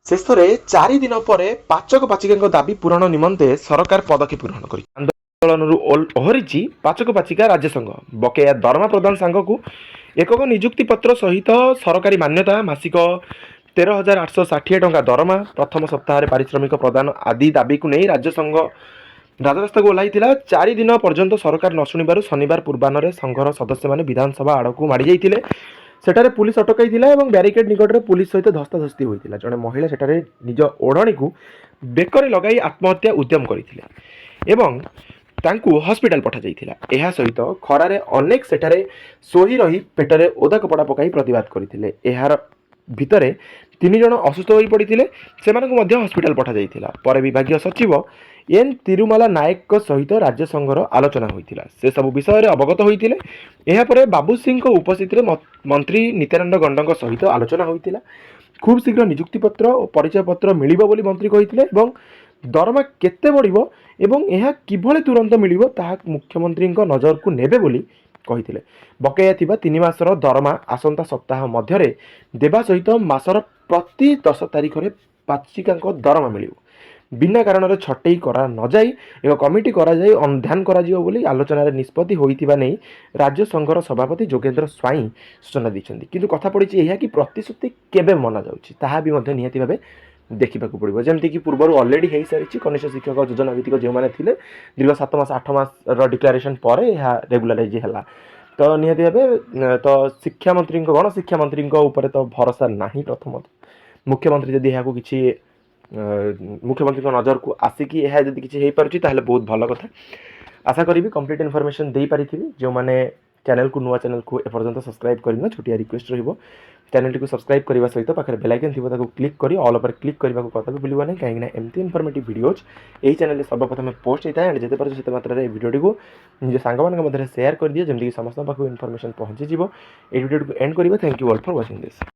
ଶେଷରେ 4 ଦିନ ପରେ ପାଚକ ପାଚିକାଙ୍କ ଦାବି ପୂରଣ ନିମନ୍ତେ ସରକାର ପଦକ୍ଷେପ ଗ୍ରହଣ କରି ଆନ୍ଦୋଳନରୁ ଓହରିଛି ପାଚକ ପାଚିକା ରାଜ୍ୟ ସଂଘ। ବକେୟା ଦରମା ପ୍ରଦାନ ସାଙ୍ଗକୁ ଏକକ ନିଯୁକ୍ତି ପତ୍ର ସହିତ ସରକାରୀ ମାନ୍ୟତା, ମାସିକ 13,860 ଟଙ୍କା ଦରମା, ପ୍ରଥମ ସପ୍ତାହରେ ପାରିଶ୍ରମିକ ପ୍ରଦାନ ଆଦି ଦାବିକୁ ନେଇ ରାଜ୍ୟ ସଂଘ ରାଜରାସ୍ତାକୁ ଓହ୍ଲାଇଥିଲା। 4 ଦିନ ପର୍ଯ୍ୟନ୍ତ ସରକାର ନ ଶୁଣିବାରୁ ଶନିବାର ପୂର୍ବାହ୍ନରେ ସଂଘର ସଦସ୍ୟମାନେ ବିଧାନସଭା ଆଡ଼କୁ ମାଡ଼ି ଯାଇଥିଲେ। ସେଠାରେ ପୁଲିସ ଅଟକାଇଥିଲା ଏବଂ ବ୍ୟାରିକେଡ୍ ନିକଟରେ ପୁଲିସ ସହିତ ଧସ୍ତାଧସ୍ତି ହୋଇଥିଲା। ଜଣେ ମହିଳା ସେଠାରେ ନିଜ ଓଢ଼ଣୀକୁ ବେକରେ ଲଗାଇ ଆତ୍ମହତ୍ୟା ଉଦ୍ୟମ କରିଥିଲେ ଏବଂ ତାଙ୍କୁ ହସ୍ପିଟାଲ ପଠାଯାଇଥିଲା। ଏହା ସହିତ ଖରାରେ ଅନେକ ସେଠାରେ ଶୋଇ ରହି ପେଟରେ ଓଦା କପଡ଼ା ପକାଇ ପ୍ରତିବାଦ କରିଥିଲେ। ଏହାର ଭିତରେ 3 ଜଣ ଅସୁସ୍ଥ ହୋଇପଡ଼ିଥିଲେ, ସେମାନଙ୍କୁ ମଧ୍ୟ ହସ୍ପିଟାଲ ପଠାଯାଇଥିଲା। ପରେ ବିଭାଗୀୟ ସଚିବ ଏନ୍ ତିରୁମାଲା ନାୟକଙ୍କ ସହିତ ରାଜ୍ୟ ସଂଘର ଆଲୋଚନା ହୋଇଥିଲା। ସେ ସବୁ ବିଷୟରେ ଅବଗତ ହୋଇଥିଲେ। ଏହାପରେ ବାବୁ ସିଂଙ୍କ ଉପସ୍ଥିତିରେ ମନ୍ତ୍ରୀ ନିତ୍ୟାନନ୍ଦ ଗଣ୍ଡଙ୍କ ସହିତ ଆଲୋଚନା ହୋଇଥିଲା। ଖୁବ୍ ଶୀଘ୍ର ନିଯୁକ୍ତିପତ୍ର ଓ ପରିଚୟପତ୍ର ମିଳିବ ବୋଲି ମନ୍ତ୍ରୀ କହିଥିଲେ ଏବଂ ଦରମା କେତେ ବଢ଼ିବ ଏବଂ ଏହା କିଭଳି ତୁରନ୍ତ ମିଳିବ ତାହା ମୁଖ୍ୟମନ୍ତ୍ରୀଙ୍କ ନଜରକୁ ନେବେ ବୋଲି କହିଥିଲେ। ବକେୟା ଥିବା 3 ମାସର ଦରମା ଆସନ୍ତା ସପ୍ତାହ ମଧ୍ୟରେ ଦେବା ସହିତ ମାସର ପ୍ରତି 10 ତାରିଖରେ ପାଚିକାଙ୍କ ଦରମା ମିଳିବ। ବିନା କାରଣରେ ଛଟେଇ କରା ନଯାଇ ଏକ କମିଟି କରାଯାଇ ଅନୁଧ୍ୟାନ କରାଯିବ ବୋଲି ଆଲୋଚନାରେ ନିଷ୍ପତ୍ତି ହୋଇଥିବା ନେଇ ରାଜ୍ୟ ସଂଘର ସଭାପତି ଯୋଗେନ୍ଦ୍ର ସ୍ୱାଇଁ ସୂଚନା ଦେଇଛନ୍ତି। କିନ୍ତୁ କଥା ପଡ଼ିଛି ଏହା କି ପ୍ରତିଶ୍ରୁତି କେବେ ମନାଯାଉଛି ତାହା ବି ମଧ୍ୟ ନିହାତି ଭାବେ ଦେଖିବାକୁ ପଡ଼ିବ। ଯେମିତିକି ପୂର୍ବରୁ ଅଲରେଡ଼ି ହୋଇସାରିଛି କନିଷ୍ଠ ଶିକ୍ଷକ ଯୋଜନା ଭିତ୍ତିକ ଯେଉଁମାନେ ଥିଲେ ଦୀର୍ଘ 7 ମାସ 8 ମାସର ଡିକ୍ଲାରେସନ୍ ପରେ ଏହା ରେଗୁଲାରାଇଜ୍ ହେଲା। ତ ନିହାତି ଭାବେ ତ ଶିକ୍ଷାମନ୍ତ୍ରୀଙ୍କ ଗଣଶିକ୍ଷାମନ୍ତ୍ରୀଙ୍କ ଉପରେ ତ ଭରସା ନାହିଁ। ପ୍ରଥମତଃ ମୁଖ୍ୟମନ୍ତ୍ରୀ ଯଦି ଏହାକୁ କିଛି ମୁଖ୍ୟମନ୍ତ୍ରୀଙ୍କ ନଜରକୁ ଆସିକି ଏହା ଯଦି କିଛି ହେଇପାରୁଛି ତାହେଲେ ବହୁତ ଭଲ କଥା। ଆଶା କରିବି କମ୍ପ୍ଲିଟ୍ ଇନଫର୍ମେସନ୍ ଦେଇପାରିଥିବି। ଯେଉଁମାନେ ଚ୍ୟାନେଲକୁ ନୂଆ ଚ୍ୟାନେଲକୁ ଏପର୍ଯ୍ୟନ୍ତ ସବସ୍କ୍ରାଇବ୍ କରିନ ଛୋଟିଆ ରିକ୍ୱେଷ୍ଟ ରହିବ, ଚ୍ୟାନେଲଟିକୁ ସବସ୍କ୍ରାଇବ୍ କରିବା ସହିତ ପାଖରେ ବେଲ୍ ଆଇକନ୍ ଥିବ ତାକୁ କ୍ଲିକ୍ କରି ଅଲ୍ ଉପରେ କ୍ଲିକ୍ କରିବାକୁ କଦାପି ଭୁଲିବ ନାହିଁ, କାହିଁକିନା ଏମିତି ଇନଫର୍ମେଟିଭ୍ ଭିଡ଼ିଓଜ୍ ଏହି ଚ୍ୟାନେଲରେ ସର୍ବପ୍ରଥମେ ପୋଷ୍ଟ ହୋଇଥାଏ। ଆଣ୍ଡ ଯେତେ ପାରୁଛ ସେତେ ମାତ୍ରାରେ ଏହି ଭିଡ଼ିଓଟିକୁ ନିଜ ସାଙ୍ଗମାନଙ୍କ ମଧ୍ୟରେ ସେୟାର କରିଦିଅ ଯେମିତିକି ସମସ୍ତଙ୍କ ପାଖକୁ ଇନଫର୍ମେସନ୍ ପହଞ୍ଚିଯିବ। ଏହି ଭିଡ଼ିଓଟିକୁ ଏଣ୍ଡ କରିବା। Thank you all for watching this.